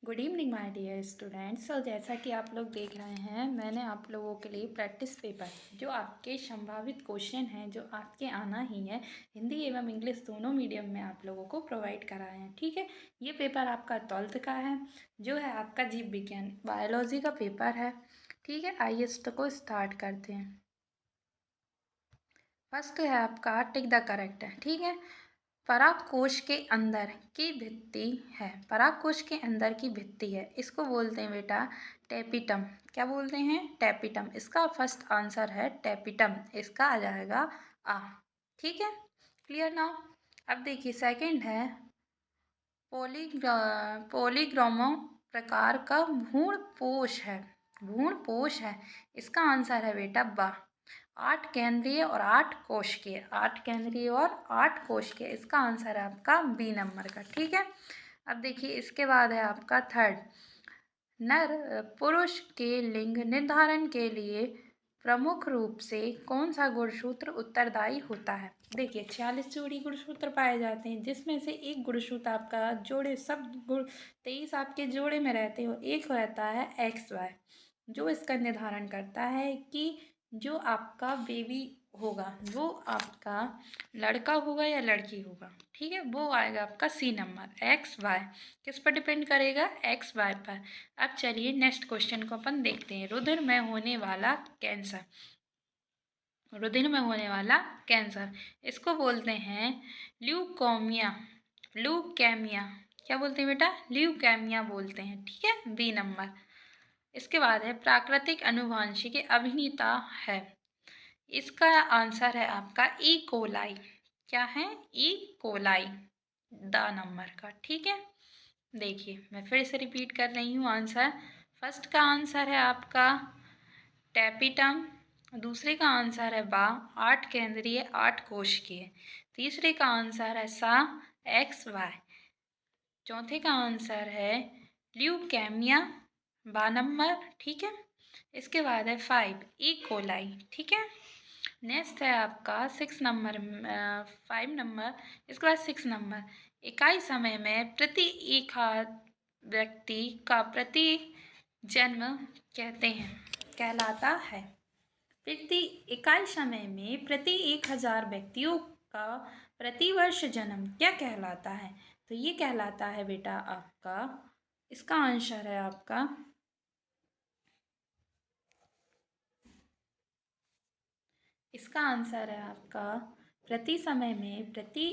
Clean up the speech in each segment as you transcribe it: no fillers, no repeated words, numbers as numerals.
Good evening my dear students. तो जैसा कि आप लोग देख रहे हैं, मैंने आप लोगों के लिए प्रैक्टिस पेपर जो आपके संभावित क्वेश्चन हैं जो आपके आना ही है, हिंदी एवं इंग्लिश दोनों मीडियम में आप लोगों को प्रोवाइड कराए हैं। ठीक है, ये पेपर आपका 12th का है, जो है आपका जीव विज्ञान बायोलॉजी का पेपर है। ठीक है, आइए इसको स्टार्ट करते हैं। फर्स्ट है आपका टिक द करेक्ट है। ठीक है, पराग कोश के अंदर की भित्ति है। पराग कोश के अंदर की भित्ति है, इसको बोलते हैं बेटा टेपिटम। क्या बोलते हैं? टेपिटम। इसका फर्स्ट आंसर है टेपिटम, इसका आ जाएगा आ। ठीक है, क्लियर नाउ। अब देखिए सेकंड है पॉलीग्रामो प्रकार का भ्रूणपोष है। भ्रूणपोष है, इसका आंसर है बेटा बा। 8 केंद्रीय और 8 कोशिकीय, 8 केंद्रीय और 8 कोशिकीय, इसका आंसर है आपका बी नंबर का। ठीक है, अब देखिए इसके बाद है आपका थर्ड, नर पुरुष के लिंग निर्धारण के लिए प्रमुख रूप से कौन सा गुणसूत्र उत्तरदायी होता है? देखिए 46 जोड़ी गुणसूत्र पाए जाते हैं, जिसमें से एक गुणसूत्र आपका जोड़े सब गुण 23 आपके जोड़े में रहते हैं और एक रहता है XY, जो इसका निर्धारण करता है कि जो आपका बेबी होगा वो आपका लड़का होगा या लड़की होगा। ठीक है, वो आएगा आपका सी नंबर। XY किस पर डिपेंड करेगा? XY पर। अब चलिए नेक्स्ट क्वेश्चन को अपन देखते हैं। रुधिर में होने वाला कैंसर, रुधिर में होने वाला कैंसर, इसको बोलते हैं ल्यूकोमिया। ल्यूकेमिया, क्या बोलते हैं बेटा? ल्यूकेमिया बोलते हैं। ठीक है, बी नंबर। इसके बाद है प्राकृतिक अनुवांशिकी अभिनेता है, इसका आंसर है आपका ई कोलाई। क्या है? ई कोलाई, द नंबर का। ठीक है, देखिए मैं फिर से रिपीट कर रही हूँ आंसर। फर्स्ट का आंसर है आपका टेपिटम, दूसरे का आंसर है बा 8 केंद्रीय 8 कोशिकीय, तीसरे का आंसर है सा XY, चौथे का आंसर है ल्यूकेमिया बा नंबर। ठीक है, इसके बाद है 5 ई कोलाई। ठीक है, नेक्स्ट है आपका 6 नंबर 5 नंबर, इसके बाद 6 नंबर, इकाई समय में प्रति एक व्यक्ति का प्रति जन्म कहते हैं कहलाता है। प्रति इकाई समय में प्रति 1000 व्यक्तियों का प्रतिवर्ष जन्म क्या कहलाता है? तो ये कहलाता है बेटा आपका, इसका आंसर है आपका इसका आंसर है आपका प्रति समय में प्रति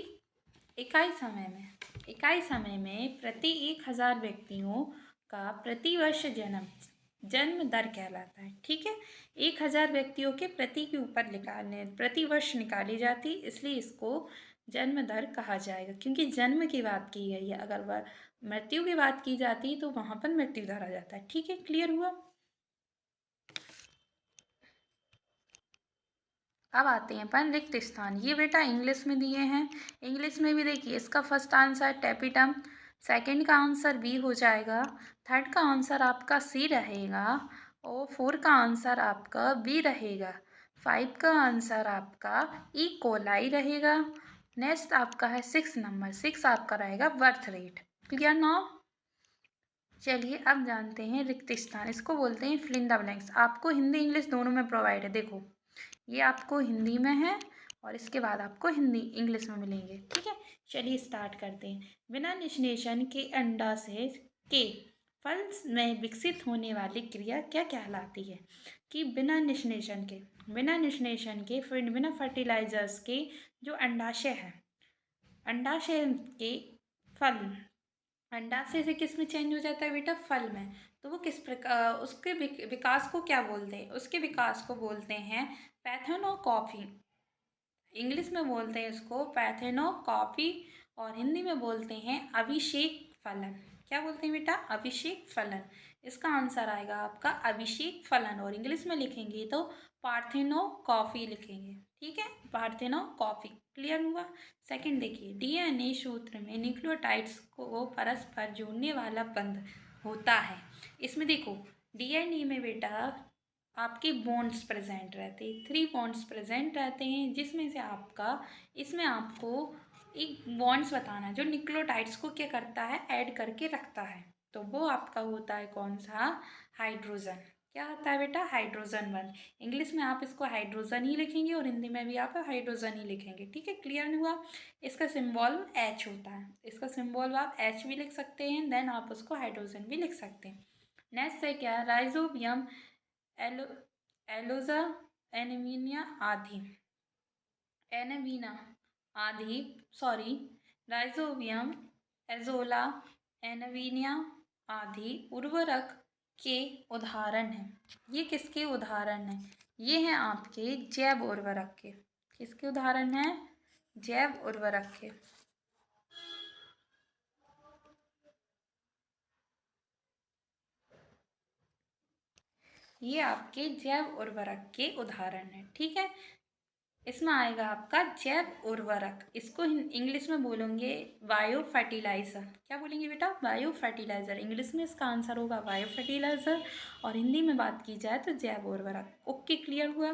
इकाई समय में प्रति 1000 व्यक्तियों का प्रतिवर्ष जन्म दर कहलाता है। ठीक है, 1000 व्यक्तियों के प्रति के ऊपर निकालने प्रतिवर्ष निकाली जाती, इसलिए इसको जन्म दर कहा जाएगा, क्योंकि जन्म की बात की गई है। अगर वह मृत्यु की बात की जाती तो वहाँ पर मृत्यु दर आ जाता है। ठीक है, क्लियर हुआ। अब आते हैं अपन रिक्त स्थान। ये बेटा इंग्लिश में दिए हैं, इंग्लिश में भी देखिए इसका फर्स्ट आंसर टेपिटम, सेकंड का आंसर बी हो जाएगा, थर्ड का आंसर आपका सी रहेगा और फोर का आंसर आपका बी रहेगा, 5 का आंसर आपका ई कोलाई रहेगा। नेक्स्ट आपका है 6 नंबर, 6 आपका रहेगा बर्थ रेट। Clear now. चलिए अब जानते हैं रिक्त स्थान, इसको बोलते हैं फिल इन द ब्लैंक्स। आपको हिंदी इंग्लिश दोनों में प्रोवाइड है। देखो ये आपको हिंदी में है और इसके बाद आपको हिंदी इंग्लिश में मिलेंगे। ठीक है, चलिए स्टार्ट करते हैं। बिना निषेचन के अंडाशय के फल में विकसित होने वाली क्रिया क्या कहलाती है? कि बिना निषेचन के, फिर बिना फर्टिलाइजर्स के जो अंडाशय है, अंडाशय के फल, अंडाशय से किस में चेंज हो जाता है बेटा? फल में। तो वो किस प्रकार, उसके विकास को क्या बोलते हैं? उसके विकास को बोलते हैं पैथेनोकॉपी। इंग्लिश में बोलते हैं इसको पैथेनोकॉपी और हिंदी में बोलते हैं अभिषेक फलन। क्या बोलते हैं बेटा? अभिषेक फलन। इसका आंसर आएगा आपका अभिषेक फलन, और इंग्लिश में लिखेंगे तो पार्थेनोकॉपी लिखेंगे। ठीक है, पार्थेनोकॉपी। क्लियर हुआ। सेकंड देखिए, डीएनए सूत्र में न्यूक्लियोटाइड्स को परस्पर जोड़ने वाला बंध होता है। इसमें देखो डीएनए में बेटा आपके बॉन्ड्स प्रेजेंट रहते हैं, 3 बॉन्ड्स प्रेजेंट रहते हैं, जिसमें से आपका इसमें आपको एक बॉन्ड्स बताना है जो न्यूक्लियोटाइड्स को क्या करता है? ऐड करके रखता है। तो वो आपका होता है कौन सा, हाइड्रोजन। क्या आता है बेटा, हाइड्रोजन बंध। इंग्लिश में आप इसको हाइड्रोजन ही लिखेंगे और हिंदी में भी आप हाइड्रोजन ही लिखेंगे, ठीक है, क्लियर नहीं हुआ। इसका सिंबल एच होता है, इसका सिंबल आप एच भी लिख सकते हैं, देन आप उसको हाइड्रोजन भी लिख सकते हैं। नेक्स्ट है क्या, राइजोबियम, एलो एलोजा, एनीमिया आदि, एनेवीना आदि, सॉरी, राइजोबियम, एजोला, एनवीनिया आदि उर्वरक के उदाहरण हैं। ये किसके उदाहरण हैं, ये हैं आपके जैव उर्वरक के। किसके उदाहरण हैं, जैव उर्वरक के। ये आपके जैव उर्वरक के उदाहरण हैं, ठीक है। इसमें आएगा आपका जैव उर्वरक, इसको इंग्लिश में बोलेंगे बायो फर्टिलाइज़र। क्या बोलेंगे बेटा, बायो फर्टिलाइज़र। इंग्लिश में इसका आंसर होगा बायो फर्टिलाइज़र, और हिंदी में बात की जाए तो जैव उर्वरक। ओके, क्लियर हुआ।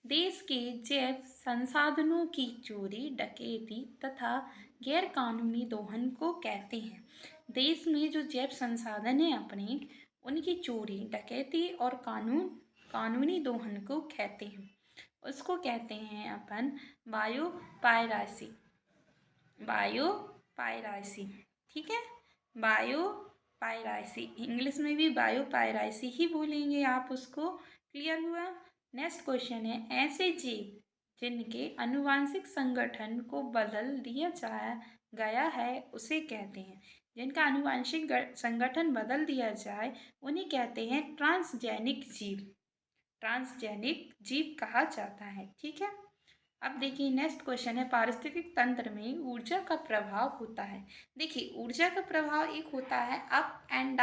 देश के जैव संसाधनों की चोरी, डकैती तथा गैर कानूनी दोहन को कहते हैं। देश में जो जैव संसाधन है अपने, उनकी चोरी, डकैती और कानूनी दोहन को कहते हैं। उसको कहते हैं अपन बायोपायरेसी, बायोपायरेसी, ठीक है, बायोपायरेसी। इंग्लिश में भी बायोपायरेसी ही बोलेंगे आप उसको, क्लियर हुआ। नेक्स्ट क्वेश्चन है, ऐसे जीव जिनके आनुवांशिक संगठन को बदल दिया गया है उसे कहते हैं, जिनका आनुवांशिक संगठन बदल दिया जाए उन्हें कहते हैं ट्रांसजेनिक जीव, ट्रांसजेनिक जीव कहा जाता है, ठीक है। अब देखिए नेक्स्ट क्वेश्चन है, पारिस्थितिक तंत्र में ऊर्जा का प्रभाव होता है। देखिए ऊर्जा का प्रभाव एक होता है up and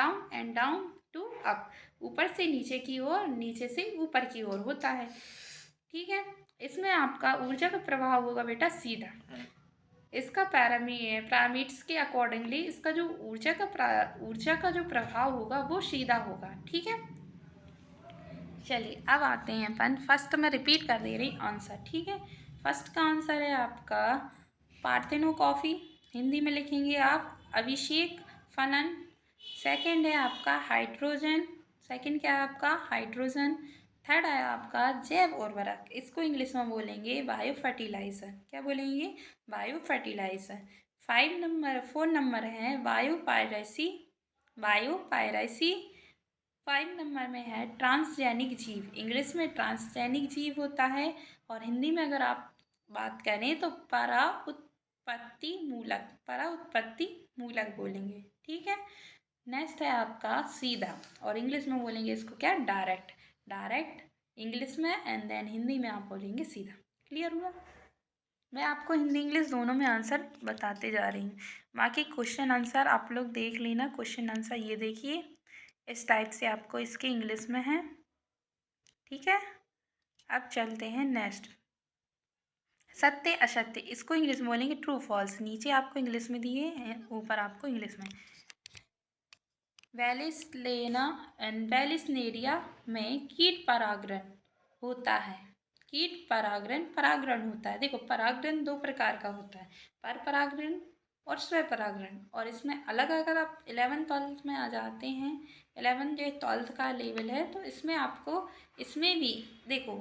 down to up, ऊपर से नीचे की ओर, नीचे से ऊपर की ओर होता है, ठीक है। इसमें आपका ऊर्जा का प्रभाव होगा बेटा सीधा। इसका पैरामीटर्स के अकॉर्डिंगली इसका जो ऊर्जा का जो प्रभाव होगा वो सीधा होगा, ठीक है। चलिए अब आते हैं अपन, फर्स्ट में रिपीट कर दे रही आंसर, ठीक है। फर्स्ट का आंसर है आपका पार्थेनो कॉफ़ी, हिंदी में लिखेंगे आप अभिषेक फलन। सेकंड है आपका हाइड्रोजन, सेकंड क्या है आपका हाइड्रोजन। थर्ड है आपका जैव उर्वरक, इसको इंग्लिश में बोलेंगे बायो फर्टिलाइज़र। क्या बोलेंगे, बायो फर्टिलाइज़र। 4 नंबर है बायोपायरेसी, बायोपायरेसी। 5 नंबर में है ट्रांसजेनिक जीव, इंग्लिश में ट्रांसजेनिक जीव होता है, और हिंदी में अगर आप बात करें तो परा उत्पत्ति मूलक बोलेंगे, ठीक है। नेक्स्ट है आपका सीधा, और इंग्लिश में बोलेंगे इसको क्या, डायरेक्ट, डायरेक्ट इंग्लिश में, एंड देन हिंदी में आप बोलेंगे सीधा, क्लियर हुआ। मैं आपको हिंदी इंग्लिश दोनों में आंसर बताते जा रही हूँ, बाकी क्वेश्चन आंसर आप लोग देख लेना। क्वेश्चन आंसर ये देखिए, इस टाइप से आपको इसके इंग्लिश में है, ठीक है। अब चलते हैं नेक्स्ट, सत्य असत्य, इसको इंग्लिश में बोलेंगे ट्रू फॉल्स। नीचे आपको इंग्लिश में दिए हैं, ऊपर आपको इंग्लिश में। वेलिस्नेरिया में कीट परागण होता है, कीट परागण होता है। देखो परागण 2 प्रकार का होता है, पर परागण और स्वपरागण, और इसमें अलग अगर आप 11th 12th में आ जाते हैं, 11th जो 12th का लेवल है, तो इसमें आपको इसमें भी देखो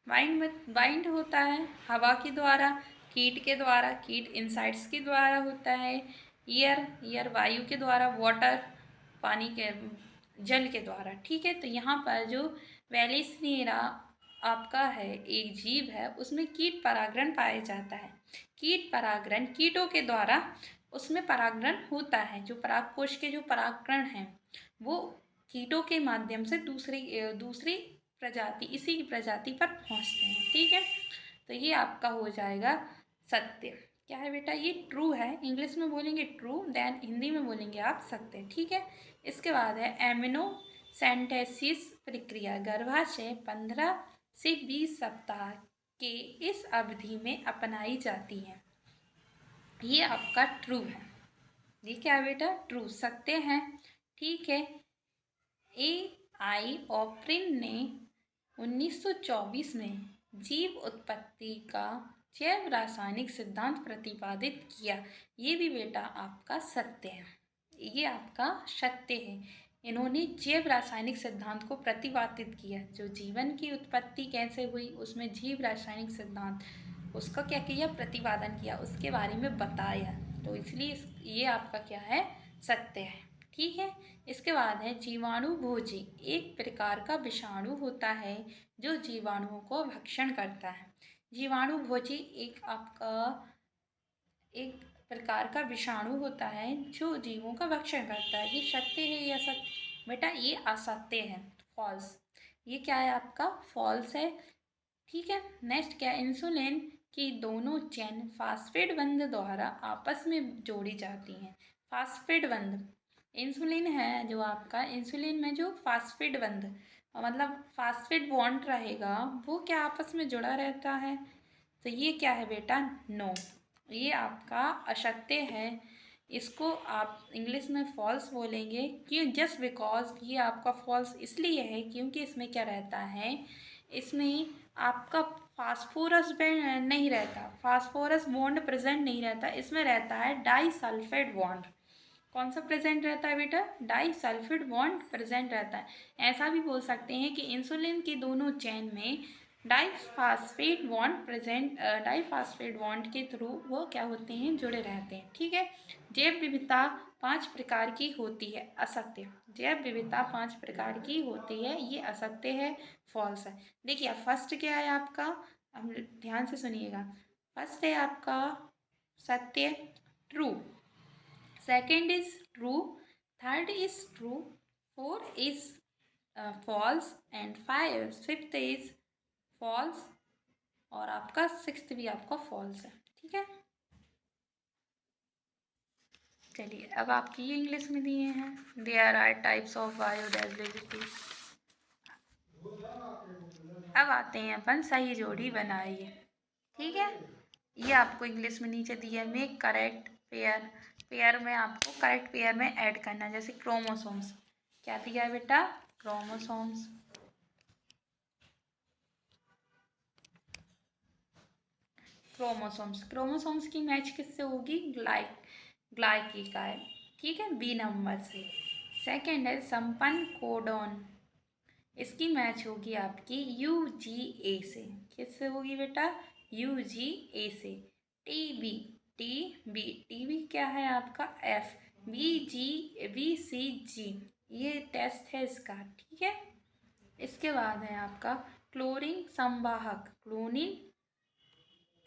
वाइंड होता है हवा के द्वारा, कीट के द्वारा, कीट इंसाइट्स के द्वारा होता है। ईयर वायु के द्वारा, वाटर पानी के जल के द्वारा, ठीक है। तो यहाँ पर जो वेलिस्नेरा आपका है एक जीव है, उसमें कीट परागण पाया जाता है। कीट परागण कीटों के द्वारा उसमें परागण होता है, जो परागकोश के जो परागकण हैं वो कीटों के माध्यम से दूसरी प्रजाति, इसी की प्रजाति पर पहुँचते हैं, ठीक है। तो ये आपका हो जाएगा सत्य। क्या है बेटा, ये ट्रू है, इंग्लिश में बोलेंगे ट्रू, देन हिंदी में बोलेंगे आप सत्य, ठीक है। इसके बाद है एमिनोसेंटेसिस प्रक्रिया गर्भाशय 15 से 20 सप्ताह के इस अवधि में अपनाई जाती है। ये आपका ट्रू है, ये क्या है बेटा, ट्रू, सत्य है, ठीक है। AI ऑप्रिन ने 1924 में जीव उत्पत्ति का जैव रासायनिक सिद्धांत प्रतिपादित किया, ये भी बेटा आपका सत्य है। ये आपका सत्य है। इन्होंने जैव रासायनिक सिद्धांत को प्रतिपादित किया। जो जीवन की उत्पत्ति कैसे हुई उसमें जीव रासायनिक सिद्धांत उसका क्या किया, प्रतिपादन किया, उसके बारे में बताया। तो इसलिए ये आपका क्या है, सत्य है। ठीक है। इसके बाद है जीवाणु भोजी। एक प्रकार का विषाणु होता है जो जीवाणुओं को भक्षण करता है। जीवाणु भोजी एक प्रकार का विषाणु होता है जो जीवों का भक्षण करता है। ये सत्य है या सत्य? बेटा ये असत्य है, फॉल्स। ये क्या है आपका, फॉल्स है। ठीक है। नेक्स्ट क्या, इंसुलिन की दोनों चेन फास्फेट बंध द्वारा आपस में जोड़ी जाती हैं। फास्फेट बंध, इंसुलिन है जो आपका, इंसुलिन में जो फास्फेट बंध मतलब फास्फेट बॉन्ड रहेगा वो क्या आपस में जुड़ा रहता है। तो ये क्या है बेटा, नो, ये आपका असत्य है। इसको आप इंग्लिश में फॉल्स बोलेंगे। क्यों, जस्ट बिकॉज ये आपका फॉल्स इसलिए है क्योंकि इसमें क्या रहता है, इसमें आपका फास्फोरस नहीं रहता, फास्फोरस बॉन्ड प्रेजेंट नहीं रहता, इसमें रहता है डाई सल्फेट बॉन्ड। कौन सा प्रेजेंट रहता है बेटा, डाई सल्फेट बॉन्ड प्रेजेंट रहता है। ऐसा भी बोल सकते हैं कि इंसुलिन की दोनों चेन में डाईफास्फेट बॉन्ड के थ्रू वो क्या होते हैं, जुड़े रहते हैं। ठीक है। जैव विविधता 5 प्रकार की होती है, असत्य। जैव विविधता 5 प्रकार की होती है, ये असत्य है, फॉल्स है। देखिए फर्स्ट क्या है आपका, अब ध्यान से सुनिएगा। फर्स्ट है आपका सत्य, true. Second is true, third is true, four is false and fifth is false, और आपका सिक्स्थ भी आपका फॉल्स है। ठीक है। चलिए अब आपकी ये इंग्लिश में दिए हैं, there are types of biodiversity. अब आते हैं अपन सही जोड़ी बनाइए। ठीक है। ये आपको इंग्लिश में नीचे दिया है, मेक करेक्ट पेयर। पेयर में आपको करेक्ट पेयर में ऐड करना है, जैसे क्रोमोसोम्स। क्या दिया है बेटा, क्रोमोसोम्स। क्रोमोसोम्स की मैच किससे होगी, ग्लाइकिकाइड। ठीक है, बी नंबर से। सेकेंड है संपन्न कोडोन, इसकी मैच होगी आपकी UGA से। किससे होगी बेटा, UGA से। टीबी क्या है आपका, F। VCG, ये टेस्ट है इसका। ठीक है। इसके बाद है आपका क्लोरीन संवाहक,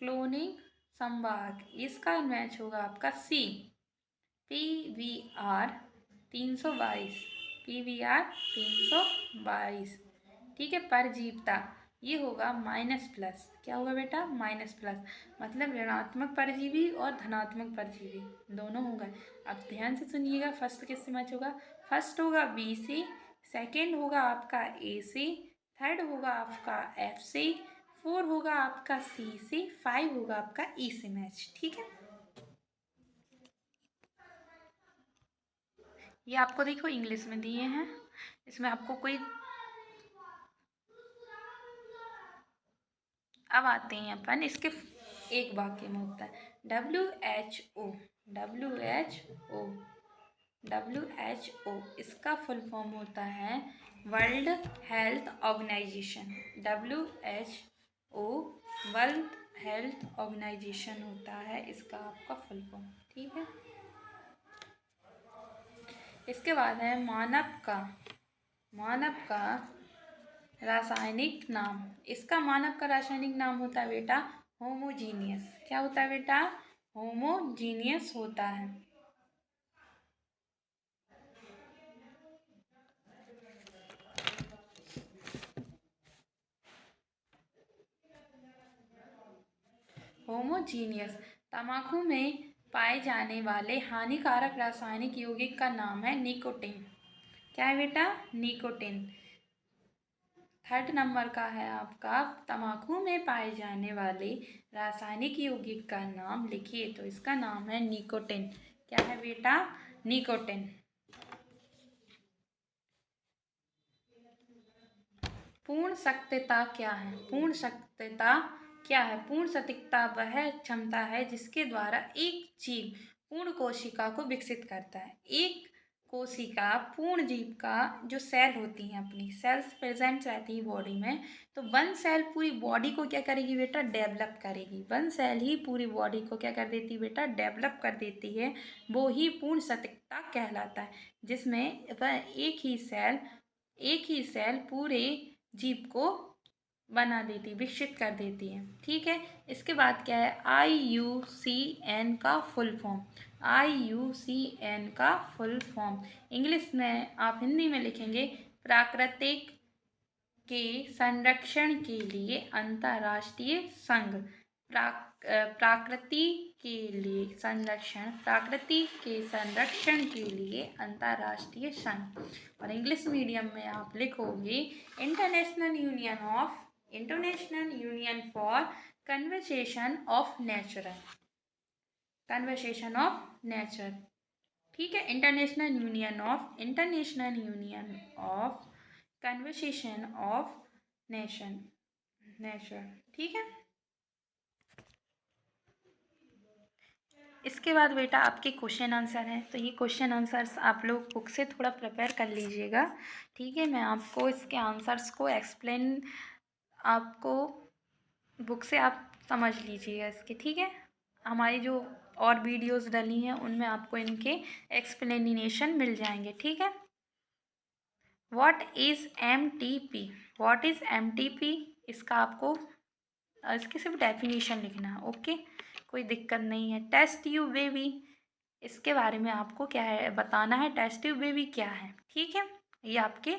क्लोनिंग संवाहक, इसका मैच होगा आपका C। PVR 322, PVR 322। ठीक है। परजीवता, ये होगा माइनस प्लस। क्या होगा बेटा, माइनस प्लस, मतलब ऋणात्मक परजीवी और धनात्मक परजीवी दोनों होगा। अब ध्यान से सुनिएगा, फर्स्ट किससे मैच होगा, फर्स्ट होगा B से, सेकेंड होगा आपका A से, थर्ड होगा आपका F से, फोर होगा आपका C से, 5 होगा आपका E से मैच। ठीक है। ये आपको देखो इंग्लिश में दिए हैं, इसमें आपको कोई, अब आते हैं अपन इसके एक वाक्य में होता है WHO। WHO WHO इसका फुल फॉर्म होता है world health organisation. WHO world health organisation होता है इसका आपका फुल फॉर्म। ठीक है। इसके बाद है मानव का रासायनिक नाम। इसका मानव का रासायनिक नाम होता है बेटा होमोजीनियस। क्या होता है बेटा, होमोजीनियस होता है। होमोजीनियस। तम्बाकू में पाए जाने वाले हानिकारक रासायनिक यौगिक का नाम है निकोटिन। क्या है बेटा, निकोटिन। थर्ड नंबर का है आपका तम्बाकू में पाए जाने वाले रासायनिक यौगिक का नाम लिखिए, तो इसका नाम है निकोटिन। क्या है बेटा, निकोटिन। पूर्ण सत्यता क्या है, पूर्ण सत्यता क्या है, पूर्ण सटीकता वह क्षमता है जिसके द्वारा एक जीव पूर्ण कोशिका को विकसित करता है। एक कोशिका पूर्ण जीव का जो सेल होती हैं, अपनी सेल्स प्रेजेंट रहती है बॉडी में, तो वन सेल पूरी बॉडी को क्या करेगी बेटा, डेवलप करेगी। वन सेल ही पूरी बॉडी को क्या कर देती है बेटा, डेवलप कर देती है। वो ही पूर्ण सतर्कता कहलाता है, जिसमें वह एक ही सेल पूरे जीव को बना देती, विकसित कर देती है। ठीक है, इसके बाद क्या है, IUCN का फुल फॉर्म। IUCN का फुल फॉर्म इंग्लिश में आप हिंदी में लिखेंगे, प्राकृतिक के संरक्षण के लिए अंतर्राष्ट्रीय संघ। प्रकृति के संरक्षण के लिए अंतर्राष्ट्रीय संघ। और इंग्लिश मीडियम में आप लिखोगे international union for conversation of nature. ठीक है, international union of conversation of nature. ठीक है, इसके बाद बेटा आपके क्वेश्चन आंसर हैं, तो ये क्वेश्चन आंसर्स आप लोग बुक से थोड़ा प्रिपेयर कर लीजिएगा। ठीक है, मैं आपको इसके आंसर्स को एक्सप्लेन, आपको बुक से आप समझ लीजिएगा इसके। ठीक है, हमारी जो और वीडियोस डली हैं उनमें आपको इनके एक्सप्लेनेशन मिल जाएंगे। ठीक है, व्हाट इज़ MTP, इसका आपको इसकी सिर्फ डेफिनेशन लिखना है। ओके, कोई दिक्कत नहीं है। टेस्ट ट्यूब बेबी, इसके बारे में आपको क्या है बताना है, टेस्ट ट्यूब बेबी क्या है। ठीक है, ये आपके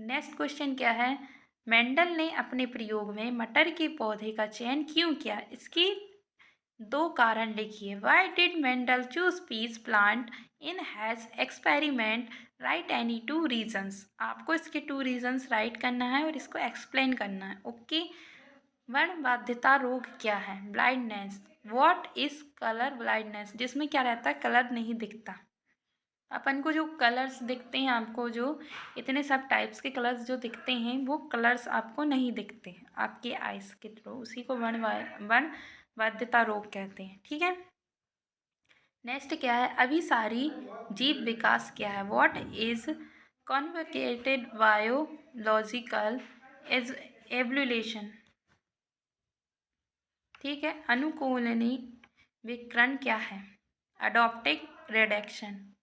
नेक्स्ट क्वेश्चन क्या है, मेंडल ने अपने प्रयोग में मटर के पौधे का चयन क्यों किया, इसकी 2 कारण लिखिए। Why did Mendel choose peas plant in his experiment, write any 2 reasons. आपको इसके 2 रीजन्स राइट करना है और इसको एक्सप्लेन करना है। ओके, वर्णबाध्यता रोग क्या है, blindness. What is colour blindness, जिसमें क्या रहता है, कलर नहीं दिखता। अपन को जो कलर्स दिखते हैं, आपको जो इतने सब टाइप्स के कलर्स जो दिखते हैं, वो कलर्स आपको नहीं दिखते आपके आइस के थ्रू, उसी को वर्णबाध्यता रोग कहते हैं। ठीक है, नेक्स्ट क्या है, अभिसारी जीव विकास क्या है। What is convocated biological evolution. ठीक है, अनुकूलनी विकर्ण क्या है, अडॉप्टिक रिडक्शन।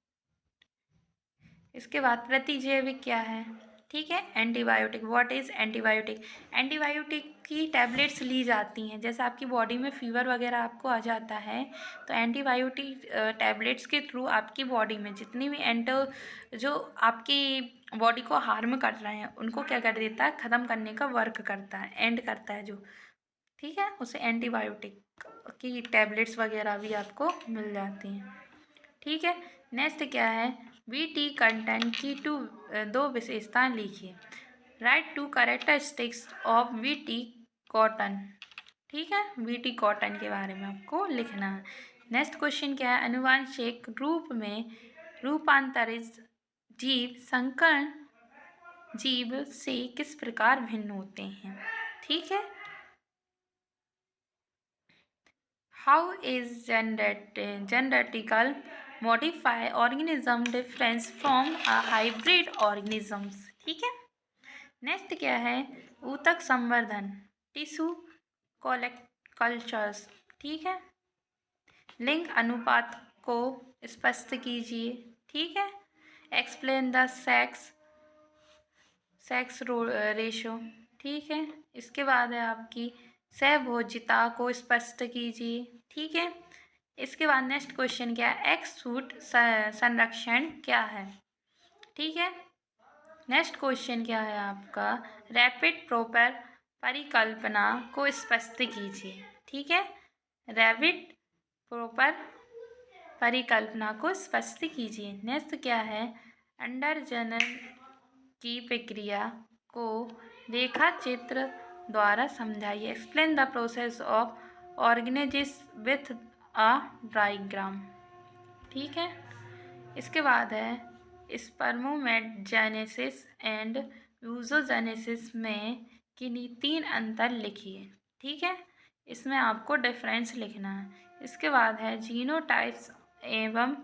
इसके बाद प्रतिजैविक क्या है, ठीक है, antibiotic. What is antibiotic, antibiotic की टैबलेट्स ली जाती हैं, जैसे आपकी बॉडी में फीवर वगैरह आपको आ जाता है, तो एंटीबायोटिक टैबलेट्स के थ्रू आपकी बॉडी में जितनी भी जो आपकी बॉडी को हार्म कर रहे हैं उनको क्या कर देता है, ख़त्म करने का वर्क करता है, एंड करता है जो। ठीक है, उसे एंटीबायोटिक की टैबलेट्स वगैरह भी आपको मिल जाती हैं। ठीक है, नेक्स्ट क्या है, VT कंटेंट की 2 विशेषताएं लिखिए। Right 2 characteristics of VT cotton. ठीक है, VT कॉटन के बारे में आपको लिखना है। नेक्स्ट क्वेश्चन क्या है, अनुवांशिक रूप में रूपांतरित जीव संकर जीव से किस प्रकार भिन्न होते हैं। ठीक है, how is genetical modify organism difference from a hybrid organisms. ठीक है, नेक्स्ट क्या है, ऊतक संवर्धन, टिश्यू कल्चर्स। ठीक है, लिंग अनुपात को स्पष्ट कीजिए। ठीक है, एक्सप्लेन द सेक्स रेशो। ठीक है, इसके बाद है आपकी सहभोज्यता को स्पष्ट कीजिए। ठीक है, इसके बाद नेक्स्ट क्वेश्चन क्या है, एक्स सूट संरक्षण क्या है। ठीक है, नेक्स्ट क्वेश्चन क्या है आपका, रैपिड प्रॉपर परिकल्पना को स्पष्ट कीजिए। ठीक है, रैपिड प्रॉपर परिकल्पना को स्पष्ट कीजिए। नेक्स्ट क्या है, अंडरजनन की प्रक्रिया को रेखा चित्र द्वारा समझाइए। Explain the process of organism with a diagram. ठीक है, इसके बाद है स्पर्मोजेनेसिस एंड यूजोजेनेसिस में किन्हीं 3 अंतर लिखिए। ठीक है, इसमें आपको डिफरेंस लिखना है। इसके बाद है जीनोटाइप्स एवं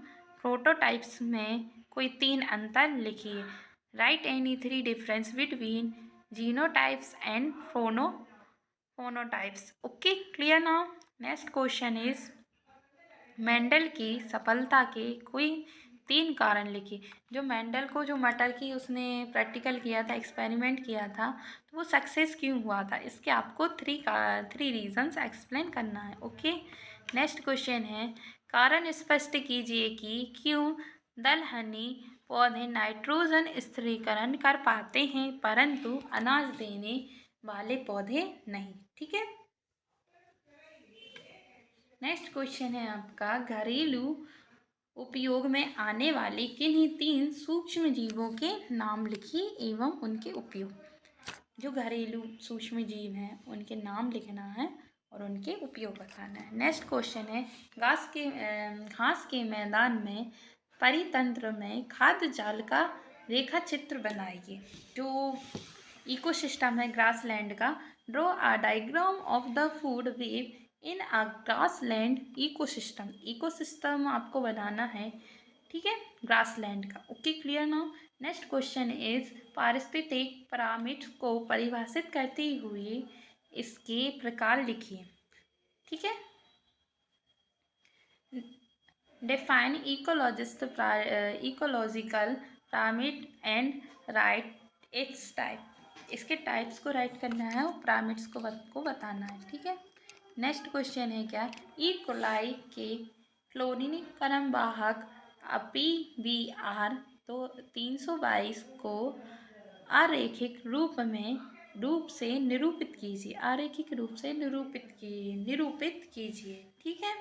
प्रोटोटाइप्स में कोई 3 अंतर लिखिए। Write any 3 difference between genotypes and phenotypes. Okay, clear now. Next question is Mendel की सफलता के कोई 3 कारण लिखिए। जो मेंडल को जो मटर की उसने प्रैक्टिकल किया था, एक्सपेरिमेंट किया था, तो वो सक्सेस क्यों हुआ था, इसके आपको 3 रीजंस एक्सप्लेन करना है। ओके, नेक्स्ट क्वेश्चन है कारण स्पष्ट कीजिए कि क्यों दलहनी पौधे नाइट्रोजन स्थिरीकरण कर पाते हैं परंतु अनाज देने वाले पौधे नहीं। ठीक है, नेक्स्ट क्वेश्चन है आपका घरेलू उपयोग में आने वाले किन्हीं 3 सूक्ष्म जीवों के नाम लिखिए एवं उनके उपयोग। जो घरेलू सूक्ष्म जीव हैं उनके नाम लिखना है और उनके उपयोग बताना है। नेक्स्ट क्वेश्चन है घास के मैदान में परितंत्र में खाद्य जाल का रेखा चित्र बनाइए। जो इकोसिस्टम है ग्रासलैंड का, draw a diagram of the food wave in a grassland ecosystem. Ecosystem आपको बनाना है, ठीक है, ग्रासलैंड का। Okay, clear now. Next question is पारिस्थितिक पैरामीटर्स को परिभाषित करते हुए इसके प्रकार लिखिए। ठीक है, define ecological parameter and right it's type. इसके टाइप्स को राइट करना है और पैरामीटर्स को बताना है। ठीक है, नेक्स्ट क्वेश्चन है क्या ई कोलाई के क्लोरीनीकरण वाहक PBr तो 322 को आरेखिक रूप से निरूपित कीजिए। आरेखिक रूप से निरूपित कीजिए। ठीक है,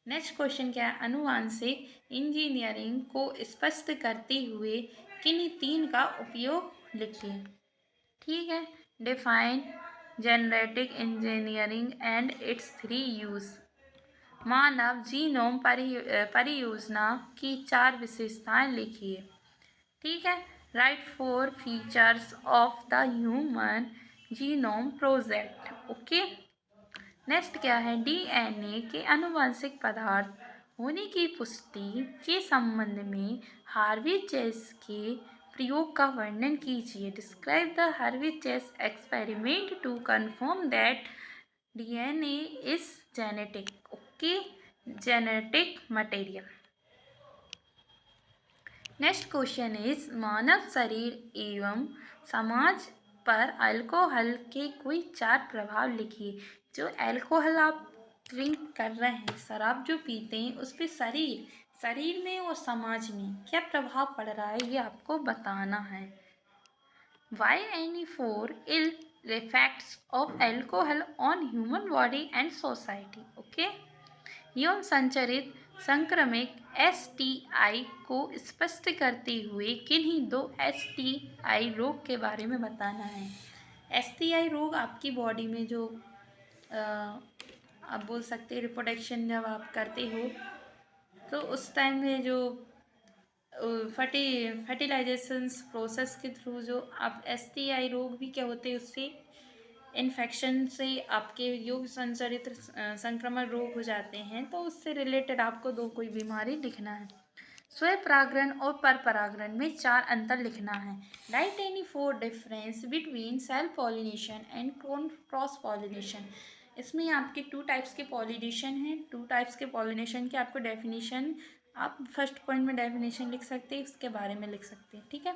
नेक्स्ट क्वेश्चन क्या है अनुवांशिक इंजीनियरिंग को स्पष्ट करते हुए किन्हीं 3 का उपयोग लिखिए। ठीक है, define genetic engineering and it's 3 use. Manav genome परियोजना की 4 विशेषताएं लिखिए। ठीक है, right 4 features of the human genome project. Okay, next क्या है DNA के आनुवंशिक पदार्थ होने की पुष्टि के संबंध में हार्वी-चेस के प्रयोग का वर्णन कीजिए। Describe the Hershey Chase experiment to confirm that DNA is genetic. Okay, genetic material. Next question is मानव शरीर एवं समाज पर अल्कोहल के कोई 4 प्रभाव लिखिए। जो अल्कोहल आप ड्रिंक कर रहे हैं, शराब जो पीते हैं, उस पर शरीर में और समाज में क्या प्रभाव पड़ रहा है ये आपको बताना है। Why any 4 ill effects of alcohol on human body and society? Okay, यौन संचरित संक्रमित STI को स्पष्ट करते हुए किन्हीं 2 STI रोग के बारे में बताना है। STI रोग आपकी बॉडी में जो आप बोल सकते हैं रिप्रोडक्शन जब आप करते हो तो उस टाइम में जो फर्टिलाइजेशन प्रोसेस के थ्रू जो आप STI रोग भी क्या होते हैं, उससे इन्फेक्शन से आपके यौन संचरित संक्रमण रोग हो जाते हैं, तो उससे रिलेटेड आपको 2 कोई बीमारी लिखना है। स्वयं परागण और पर परागण में 4 अंतर लिखना है। Right any 4 difference between self pollination and cross pollination. इसमें आपके 2 टाइप्स के पॉलिनेशन हैं। 2 टाइप्स के पॉलिनेशन की आपको डेफिनेशन आप फर्स्ट पॉइंट में डेफिनेशन लिख सकते हैं, उसके बारे में लिख सकते हैं। ठीक है,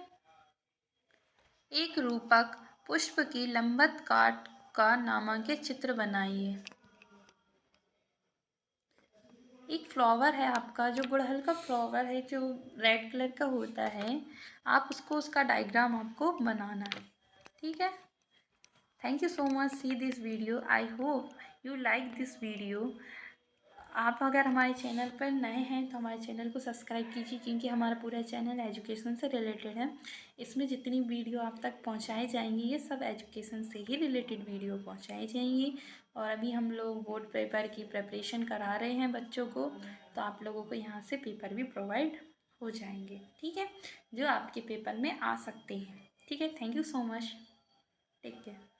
एक रूपक पुष्प की लंबवत काट का नामांकित चित्र बनाइए। एक फ्लावर है आपका, जो गुड़हल का फ्लावर है, जो रेड कलर का होता है, आप उसका डायग्राम आपको बनाना है। ठीक है, thank you so much see this video. I hope you like this video. आप अगर हमारे चैनल पर नए हैं तो हमारे चैनल को सब्सक्राइब कीजिए, क्योंकि हमारा पूरा चैनल एजुकेशन से रिलेटेड है। इसमें जितनी वीडियो आप तक पहुंचाई जाएंगी ये सब एजुकेशन से ही रिलेटेड वीडियो पहुंचाई जाएंगी। और अभी हम लोग बोर्ड पेपर की प्रिपरेशन करा रहे हैं बच्चों को, तो आप लोगों को यहाँ से पेपर भी प्रोवाइड हो जाएंगे। ठीक है, जो आपके पेपर में आ सकते हैं। ठीक है, thank you so much, take care.